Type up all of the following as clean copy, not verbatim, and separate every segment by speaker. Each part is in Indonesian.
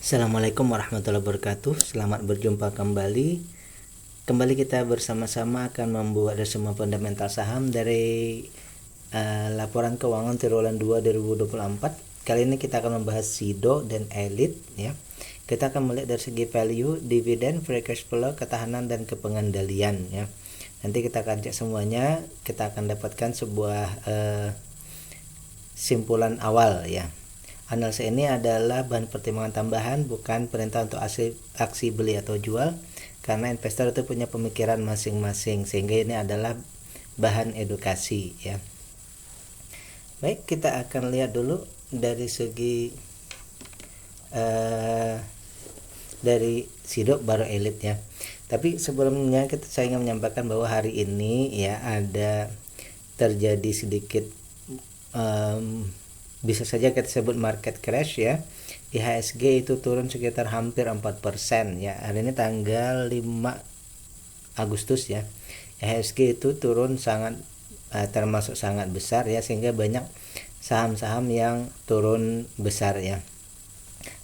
Speaker 1: Assalamualaikum warahmatullahi wabarakatuh. Selamat berjumpa kembali. Kembali kita bersama-sama akan membuat resume fundamental saham dari laporan keuangan triwulan 2 2024. Kali ini kita akan membahas SIDO dan Elite ya. Kita akan melihat dari segi value, dividen, free cash flow, ketahanan dan kepengendalian ya. Nanti kita akan cek semuanya, kita akan dapatkan sebuah simpulan awal ya. Analisa ini adalah bahan pertimbangan tambahan, bukan perintah untuk aksi beli atau jual, karena investor itu punya pemikiran masing-masing, sehingga ini adalah bahan edukasi ya. Baik, kita akan lihat dulu dari segi dari SIDO baru Elite ya. Tapi sebelumnya saya ingin menyampaikan bahwa hari ini ya ada terjadi sedikit bisa saja kita sebut market crash ya. IHSG itu turun sekitar hampir 4% ya. Hari ini tanggal 5 Agustus ya. IHSG itu turun sangat termasuk sangat besar ya, sehingga banyak saham-saham yang turun besar ya.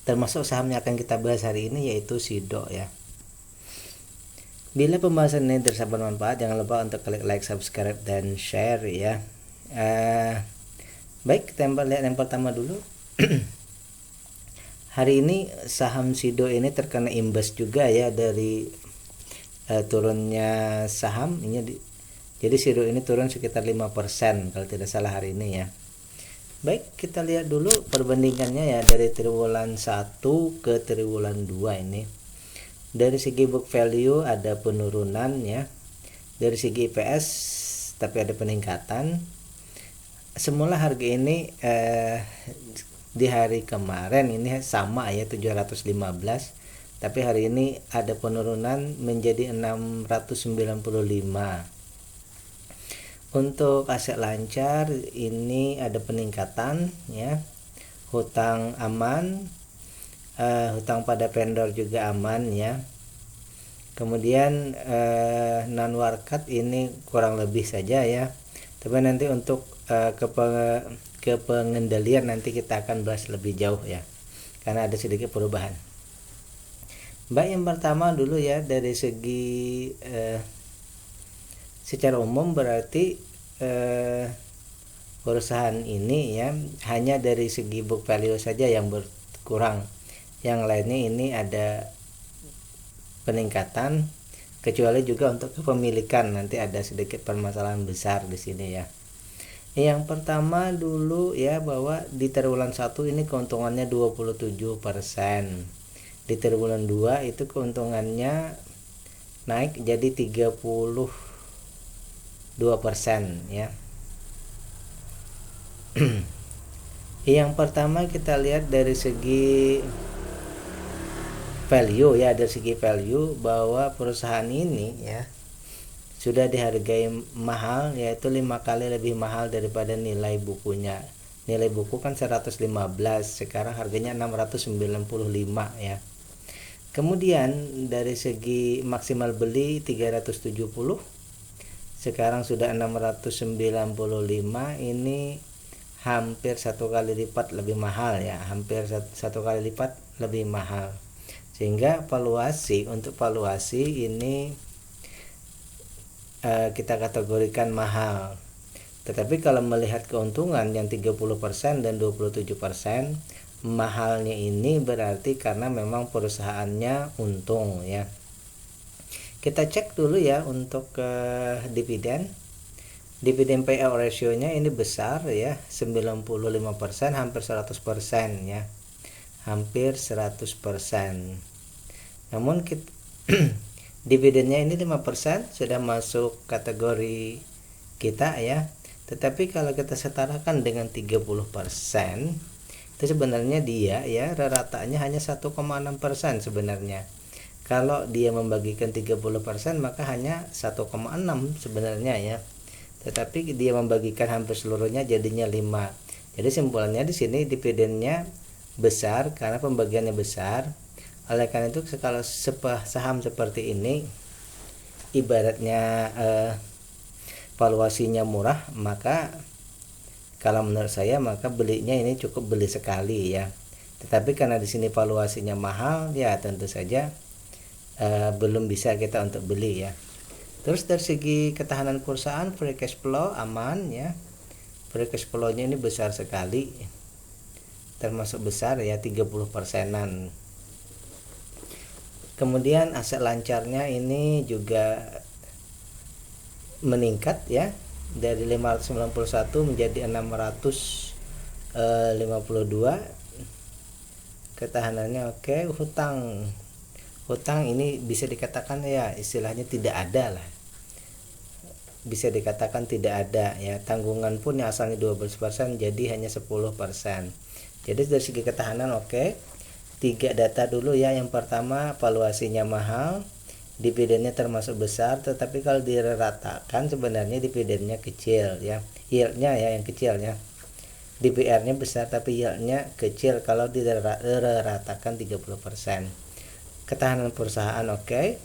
Speaker 1: Termasuk saham yang akan kita bahas hari ini yaitu SIDO ya. Bila pembahasan ini terasa bermanfaat, jangan lupa untuk klik like, subscribe dan share ya. Baik, kita lihat yang pertama dulu. Hari ini saham SIDO ini terkena imbas juga ya dari turunnya saham ini. Jadi SIDO ini turun sekitar 5% kalau tidak salah hari ini ya. Baik, kita lihat dulu perbandingannya ya dari triwulan 1 ke triwulan 2 ini. Dari segi book value ada penurunan ya. Dari segi EPS tapi ada peningkatan. Semula harga ini di hari kemarin ini sama ya 715, tapi hari ini ada penurunan menjadi 695. Untuk aset lancar ini ada peningkatan ya. Hutang aman, hutang pada vendor juga aman ya. Kemudian non warkat ini kurang lebih saja ya. Tapi nanti untuk kepengendalian nanti kita akan bahas lebih jauh ya, karena ada sedikit perubahan. Baik, yang pertama dulu ya dari segi secara umum berarti perusahaan ini ya hanya dari segi book value saja yang berkurang, yang lainnya ini ada peningkatan, kecuali juga untuk kepemilikan nanti ada sedikit permasalahan besar di sini ya. Yang pertama dulu ya, bahwa di triwulan 1 ini keuntungannya 27%. Di triwulan 2 itu keuntungannya naik jadi 32% ya. Yang pertama kita lihat dari segi value ya, dari segi value bahwa perusahaan ini ya sudah dihargai mahal, yaitu 5 kali lebih mahal daripada nilai bukunya. Nilai buku kan 115, sekarang harganya 695 ya. Kemudian dari segi maksimal beli 370, sekarang sudah 695, ini hampir 1 kali lipat lebih mahal ya, hampir 1 kali lipat lebih mahal. Sehingga untuk valuasi ini kita kategorikan mahal. Tetapi kalau melihat keuntungan yang 30% dan 27%, mahalnya ini berarti karena memang perusahaannya untung ya. Kita cek dulu ya untuk dividen. Dividen payout ratio-nya ini besar ya, 95%, hampir 100% ya. Hampir 100%. Namun dividennya ini 5% sudah masuk kategori kita ya. Tetapi kalau kita setarakan dengan 30%, itu sebenarnya dia ya ratanya hanya 1,6% sebenarnya. Kalau dia membagikan 30% maka hanya 1,6 sebenarnya ya. Tetapi dia membagikan hampir seluruhnya jadinya 5. Jadi simpulannya di sini dividennya besar karena pembagiannya besar. Oleh karena itu kalau saham seperti ini ibaratnya valuasinya murah, maka kalau menurut saya maka belinya ini cukup beli sekali ya. Tetapi karena di sini valuasinya mahal, ya tentu saja belum bisa kita untuk beli ya. Terus dari segi ketahanan perusahaan, free cash flow aman ya. Free cash flow-nya ini besar sekali, termasuk besar ya, 30%-an. Kemudian aset lancarnya ini juga meningkat ya, dari 591 menjadi 652. Ketahanannya oke. Hutang ini bisa dikatakan ya istilahnya tidak ada lah, bisa dikatakan tidak ada ya. Tanggungan pun yang asalnya 12% jadi hanya 10%. Jadi dari segi ketahanan oke. 3 data dulu ya. Yang pertama, valuasinya mahal, dividennya termasuk besar, tetapi kalau diratakan sebenarnya dividennya kecil ya, yieldnya ya yang kecil ya. DPR-nya besar tapi yieldnya kecil kalau diratakan 30%. Ketahanan perusahaan oke.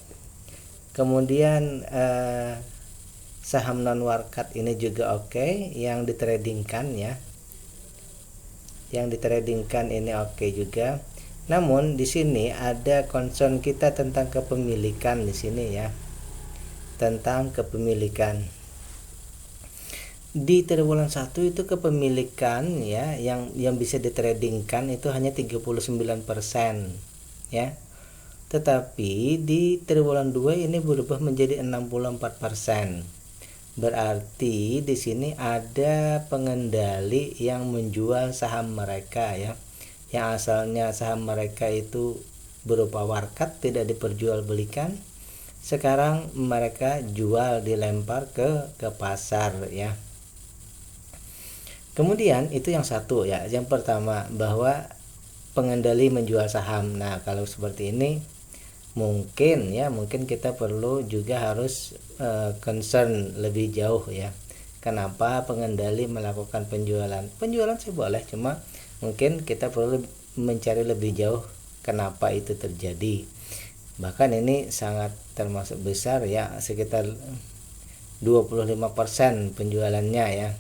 Speaker 1: Kemudian saham non warkat ini juga oke, yang ditradingkan ya, yang ditradingkan ini oke juga. Namun di sini ada concern kita tentang kepemilikan di sini ya, tentang kepemilikan. Di triwulan 1 itu kepemilikan ya yang bisa ditradingkan itu hanya 39% ya. Tetapi di triwulan 2 ini berubah menjadi 64%. Berarti di sini ada pengendali yang menjual saham mereka ya. Yang asalnya saham mereka itu berupa warkat, tidak diperjualbelikan. Sekarang mereka jual, dilempar ke pasar ya. Kemudian itu yang satu ya. Yang pertama, bahwa pengendali menjual saham. Nah, kalau seperti ini mungkin kita perlu juga harus concern lebih jauh ya. Kenapa pengendali melakukan penjualan sih boleh, cuma mungkin kita perlu mencari lebih jauh kenapa itu terjadi. Bahkan ini sangat termasuk besar ya, sekitar 25% penjualannya ya,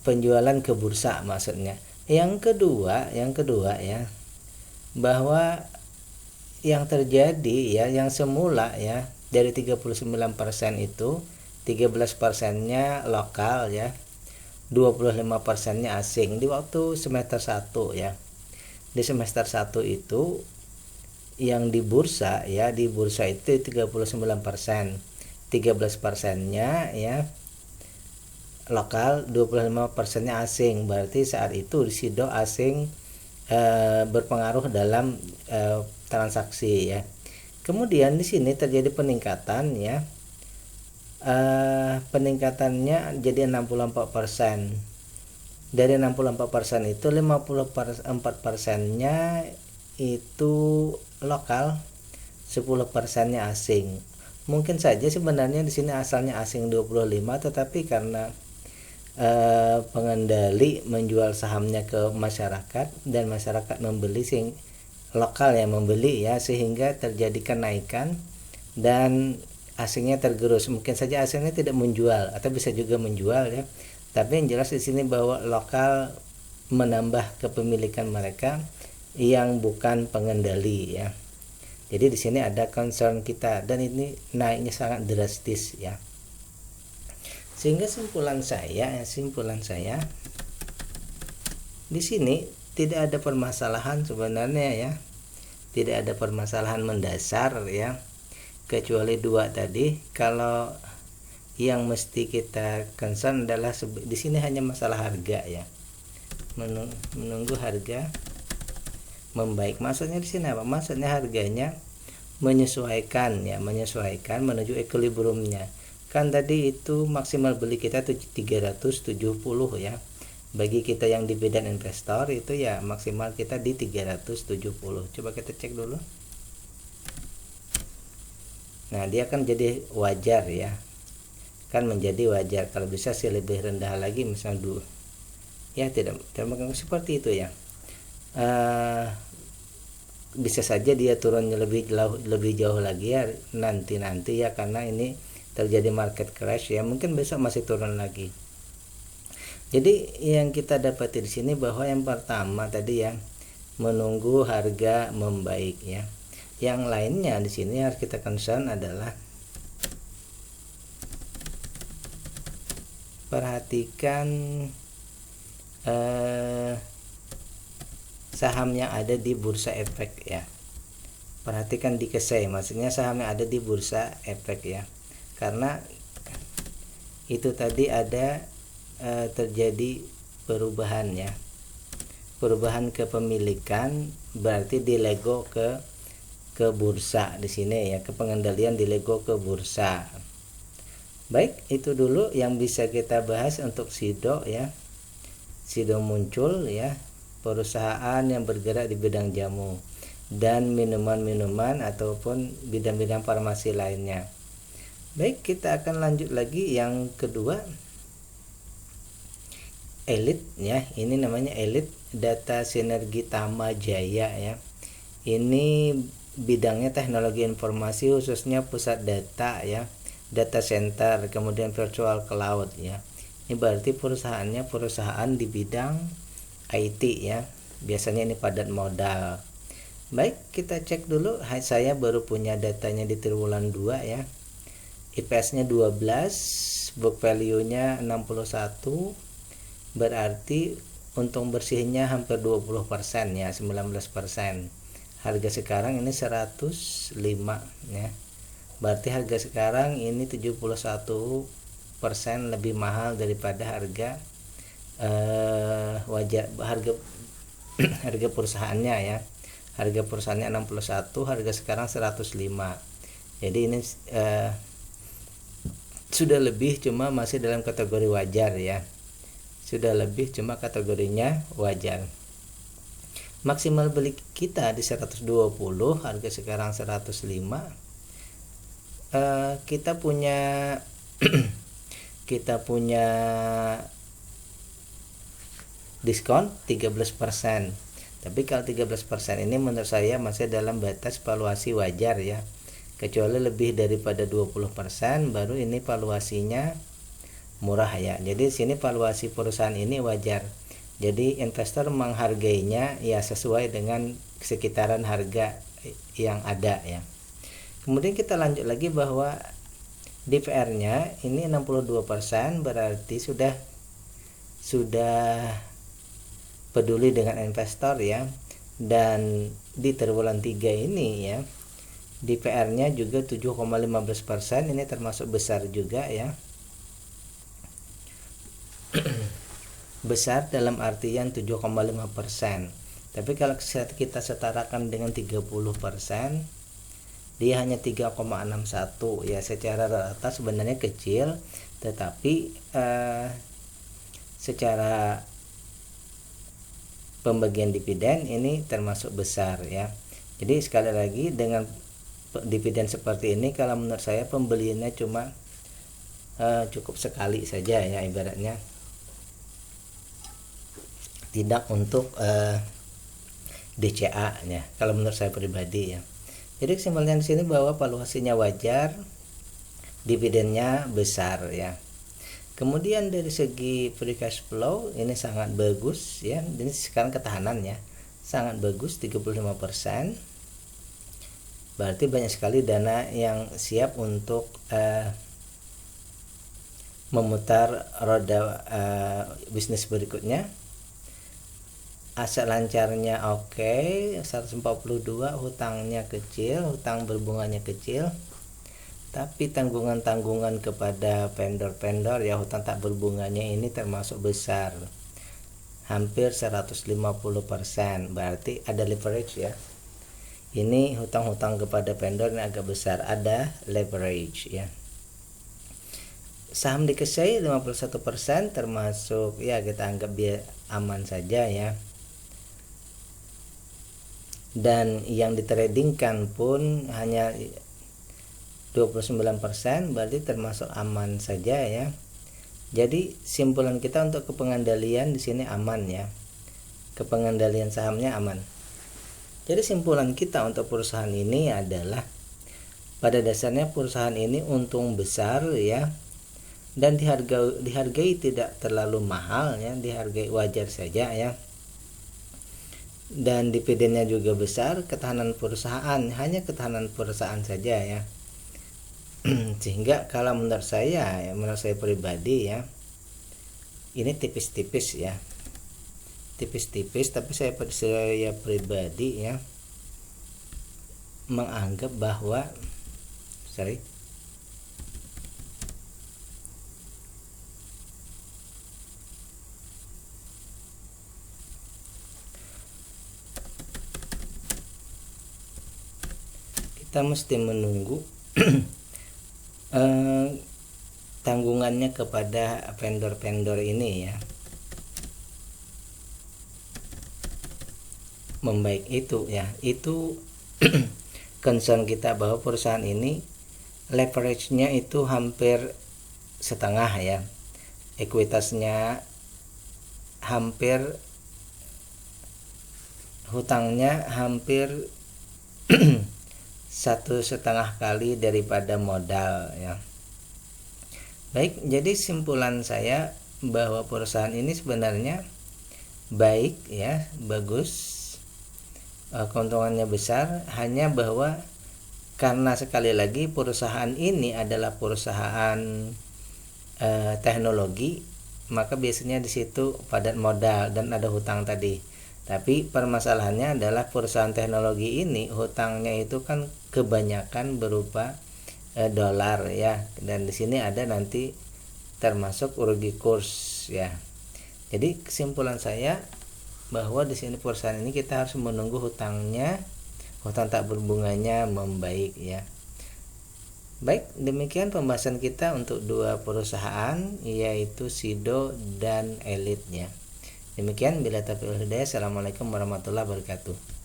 Speaker 1: penjualan ke bursa maksudnya. Yang kedua ya, bahwa yang terjadi ya, yang semula ya dari 39% itu 13%-nya lokal ya, 25%-nya asing di waktu semester 1 ya. Di semester 1 itu yang di bursa ya, di bursa itu 39%, 13%-nya ya lokal, 25%-nya asing. Berarti saat itu di sido asing berpengaruh dalam transaksi ya. Kemudian di sini terjadi peningkatan ya, peningkatannya jadi 64%. Dari 64% itu 54%-nya itu lokal, 10%-nya asing. Mungkin saja sebenarnya di sini asalnya asing 25, tetapi karena pengendali menjual sahamnya ke masyarakat dan masyarakat membeli, lokal yang membeli ya, sehingga terjadi kenaikan dan asingnya tergerus. Mungkin saja asingnya tidak menjual atau bisa juga menjual ya, tapi yang jelas di sini bahwa lokal menambah kepemilikan mereka yang bukan pengendali ya. Jadi di sini ada concern kita, dan ini naiknya sangat drastis ya. Sehingga simpulan saya di sini tidak ada permasalahan sebenarnya ya, tidak ada permasalahan mendasar ya, kecuali 2 tadi. Kalau yang mesti kita concern adalah di sini hanya masalah harga ya, menunggu harga membaik. Maksudnya di sini apa? Maksudnya harganya menyesuaikan ya, menyesuaikan menuju equilibriumnya. Kan tadi itu maksimal beli kita tuh 370 ya. Bagi kita yang dividen investor itu ya maksimal kita di 370. Coba kita cek dulu. Nah, dia kan jadi wajar ya. Kan menjadi wajar, kalau bisa sih lebih rendah lagi, misal dulu. Ya tidak seperti itu ya. Bisa saja dia turunnya lebih jauh lagi ya nanti ya, karena ini terjadi market crash ya, mungkin besok masih turun lagi. Jadi yang kita dapati di sini bahwa yang pertama tadi yang menunggu harga membaik ya. Yang lainnya di sini harus kita concern adalah perhatikan saham yang ada di bursa efek ya. Perhatikan di KSEI, maksudnya saham yang ada di bursa efek ya. Karena itu tadi ada terjadi perubahan ya. Perubahan kepemilikan berarti dilego ke bursa di sini ya, ke pengendalian dilego ke bursa. Baik, itu dulu yang bisa kita bahas untuk SIDO ya. SIDO muncul ya, perusahaan yang bergerak di bidang jamu dan minuman-minuman ataupun bidang-bidang farmasi lainnya. Baik, kita akan lanjut lagi yang kedua, Elit ya. Ini namanya Elit Data Sinergi Tama Jaya ya. Ini bidangnya teknologi informasi, khususnya pusat data ya, data center, kemudian virtual cloud ya. Ini berarti perusahaannya perusahaan di bidang IT ya. Biasanya ini padat modal. Baik, kita cek dulu. Saya baru punya datanya di triwulan 2 ya. IPS-nya 12, book value-nya 61. Berarti untung bersihnya hampir 20% ya, 19%. Harga sekarang ini 105 ya. Berarti harga sekarang ini 71% lebih mahal daripada harga harga perusahaannya ya. Harga perusahaannya 61, harga sekarang 105. Jadi ini sudah lebih, cuma masih dalam kategori wajar ya. Sudah lebih, cuma kategorinya wajar. Maksimal beli kita di 120, harga sekarang 105. Kita punya kita punya diskon 13%. Tapi kalau 13% ini menurut saya masih dalam batas valuasi wajar ya. Kecuali lebih daripada 20% baru ini valuasinya murah ya. Jadi sini valuasi perusahaan ini wajar. Jadi investor menghargainya ya sesuai dengan sekitaran harga yang ada ya. Kemudian kita lanjut lagi bahwa DPR-nya ini 62%, berarti sudah peduli dengan investor ya. Dan di triwulan 3 ini ya, DPR-nya juga 7,15%, ini termasuk besar juga ya. Besar dalam artian 7,5%. Tapi kalau kita setarakan dengan 30%, dia hanya 3,61 ya. Secara rata sebenarnya kecil, tetapi secara pembagian dividen ini termasuk besar ya. Jadi sekali lagi, dengan dividen seperti ini kalau menurut saya pembeliannya cuma cukup sekali saja ya, ibaratnya tidak untuk DCA ya, kalau menurut saya pribadi ya. Jadi kesimpulannya di sini bahwa valuasinya wajar, dividennya besar ya. Kemudian dari segi free cash flow ini sangat bagus ya. Ini sekarang ketahanannya sangat bagus, 35%. Berarti banyak sekali dana yang siap untuk memutar roda bisnis berikutnya. Aset lancarnya oke, 142, hutangnya kecil, hutang berbunganya kecil. Tapi tanggungan-tanggungan kepada vendor-vendor ya, hutang tak berbunganya ini termasuk besar, hampir 150%. Berarti ada leverage ya. Ini hutang-hutang kepada vendor ini agak besar, ada leverage ya. Saham di KSEI 51%, termasuk ya kita anggap dia aman saja ya. Dan yang ditradingkan pun hanya 29%, berarti termasuk aman saja ya. Jadi simpulan kita untuk kepengandalian di sini aman ya. Kepengandalian sahamnya aman. Jadi simpulan kita untuk perusahaan ini adalah pada dasarnya perusahaan ini untung besar ya, dan dihargai tidak terlalu mahal ya, dihargai wajar saja ya. Dan dividennya juga besar, ketahanan perusahaan hanya ketahanan perusahaan saja ya. Sehingga kalau menurut saya ya, menurut saya pribadi ya, ini tipis-tipis ya, tipis-tipis, tapi saya pribadi ya menganggap bahwa kita mesti menunggu tanggungannya kepada vendor-vendor ini ya membaik itu ya. Itu concern kita bahwa perusahaan ini leverage-nya itu hampir setengah ya, ekuitasnya hampir, hutangnya hampir 1,5 kali daripada modal ya. Baik, jadi simpulan saya bahwa perusahaan ini sebenarnya baik ya, bagus, keuntungannya besar, hanya bahwa karena sekali lagi perusahaan ini adalah perusahaan teknologi, maka biasanya di situ padat modal dan ada hutang tadi. Tapi permasalahannya adalah perusahaan teknologi ini hutangnya itu kan kebanyakan berupa dolar ya, dan di sini ada nanti termasuk rugi kurs ya. Jadi kesimpulan saya bahwa di sini perusahaan ini kita harus menunggu hutang tak berbunganya membaik ya. Baik, demikian pembahasan kita untuk dua perusahaan yaitu Sido dan Elite ya. Demikian, bila taufiq wal hidayah. Assalamualaikum warahmatullahi wabarakatuh.